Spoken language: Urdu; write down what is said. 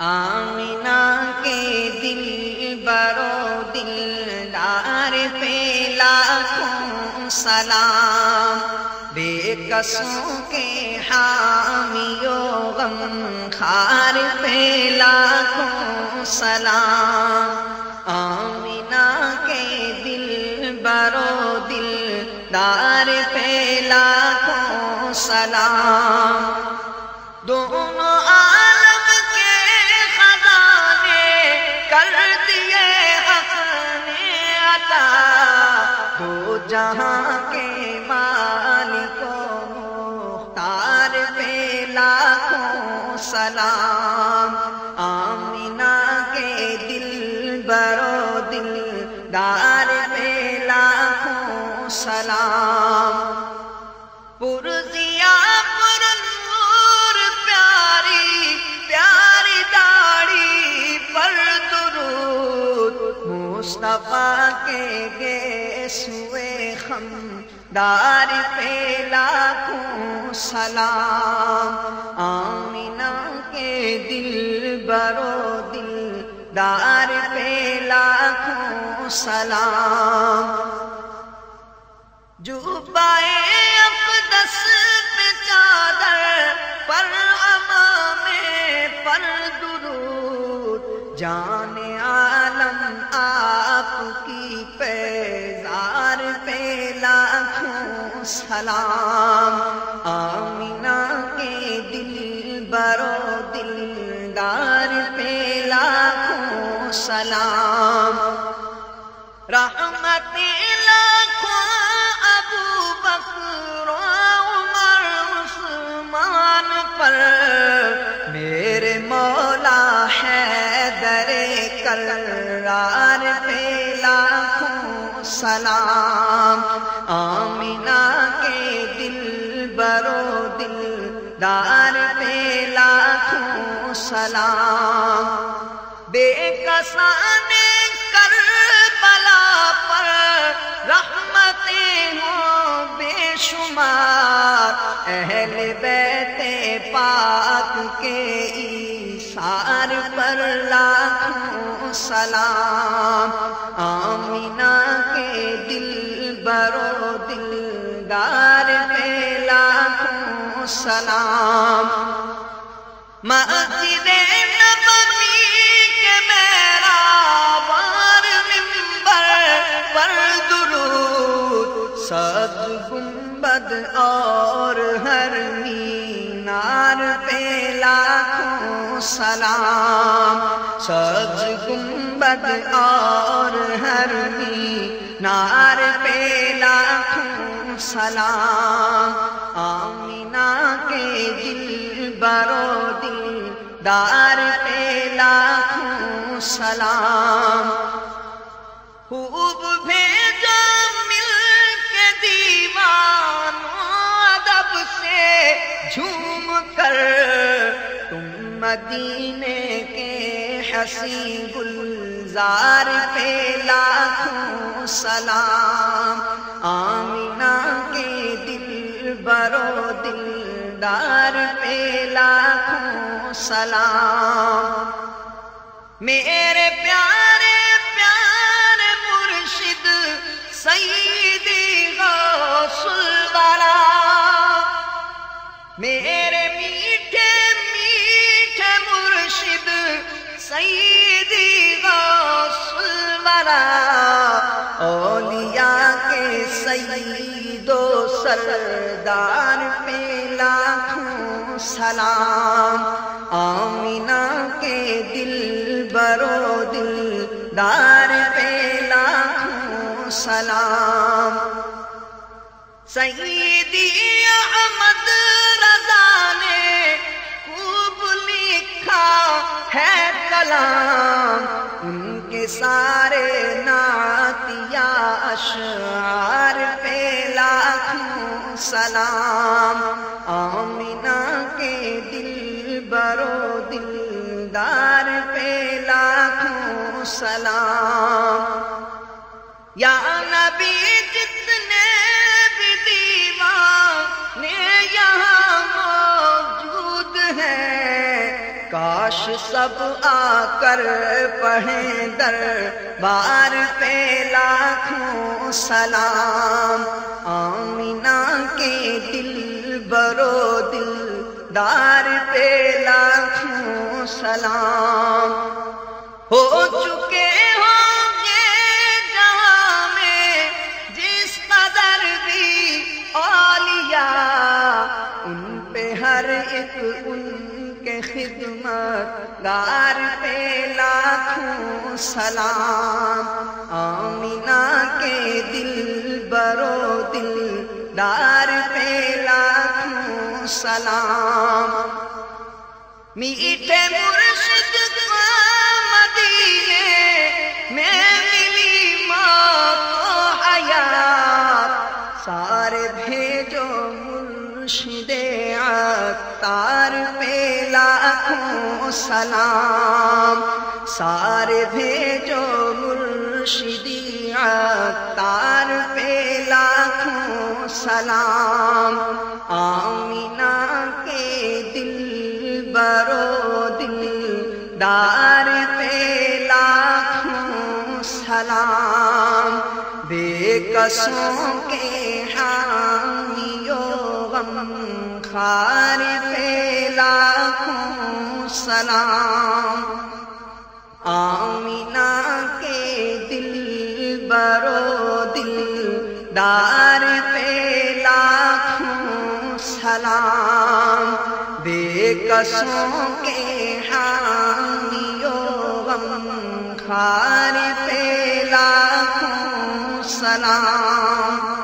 آمینہ کے دل برو دلدار پہ لاکھوں سلام، بے کسوں کے حامی و غم خار پہ لاکھوں سلام۔ آمینہ کے دل برو دلدار پہ لاکھوں سلام۔ دونوں عالم کے خزانے کر دیے حق نے عطا، دو جہاں کے مالک و مختار پہ لاکھوں سلام۔ آمینہ کے دل برو دلدار پہ لاکھوں سلام۔ پرضیا پر نور پیاری پیاری داڑھی پر درود، مصطفیٰ کے گیسوئے خمدار پہ لاکھوں سلام۔ آمینہ کے دل برو دلدار پہ لاکھوں سلام۔ جوبائے اقدس پہ چادر پر امامے پر درود، جان عالم آپ کی پیزار پہ لاکھوں سلام۔ آمینہ کے دل برو دلدار پہ لاکھوں سلام۔ رحمت لاکھوں ابو بکر عمر عثمان پر، میرے مولا حیدر کرار پہ لاکھوں سلام۔ آمینہ کے دل برو دلدار پہ لاکھوں سلام۔ بے کسان کربلا پر رحمتیں ہوں بے شمار، اہل بیت پاک کے ایثار پر لاکھوں سلام۔ آمینہ کے دل برو دلدار پہ لاکھوں سلام۔ مسجد نبوی کے محراب اور منبر پر درود، سبز گنبد اور ہر مینار پہ لاکھوں سلام۔ سبز گنبد اور ہر مینار پہ لاکھوں سلام۔ آمینہ کے دل برو دلدار پہ لاکھوں سلام۔ خوب بھیجا مل کے دیوانوں ادب سے جھوم کر، تم مدینے کے حسین گلزار پہ لاکھوں سلام۔ آمینہ کے دل برو دلدار پہ لاکھوں سلام۔ میرے پیارے پیارے مرشد سیدی غوث الورا، میرے میٹھے میٹھے مرشد سیدی غوث الورا، اولیاء کے سید و سردار پہ لاکھوں سلام۔ آمینہ کے دل برو دلدار پہ لاکھوں سلام۔ سیدی احمد رضا نے خوب لکھا ہے کلام، ان کے سارے نعتیہ اشعار پہ لاکھوں سلام۔ آمینہ کے دل برو دلدار پہ لاکھوں سلام۔ یا نبی جتنے بھی دیوانے یہاں موجود ہیں، کاش سب آ کر پڑھیں دربار پہ لاکھوں سلام، آمینہ کے دل برو دلدار پہ لاکھوں سلام۔ ہو چکے ہوں گے جہاں میں جس قدر بھی اولیاء، ان پہ ہر ایک ان کے خدمت گار پہ لاکھوں سلام، آمینہ کے دل برو دلدار پہ لاکھوں سلام۔ میٹھے مرشد کو مدینے میں ملی موت و حیات، سارے بھیجو مرشد عطار پہ لاکھوں سلام، سارے بھیجو مرشد عطار پہ لاکھوں سلام، آمینہ کے دل برو دلدار پہ لاکھوں سلام، بے کسوں کے حامی و غم خار پہ لاکھوں سلام، آمینہ کے دل برو دلدار پہ لاکھوں سلام، بے کسوں کے حامی و غم خار پہ لاکھوں سلام۔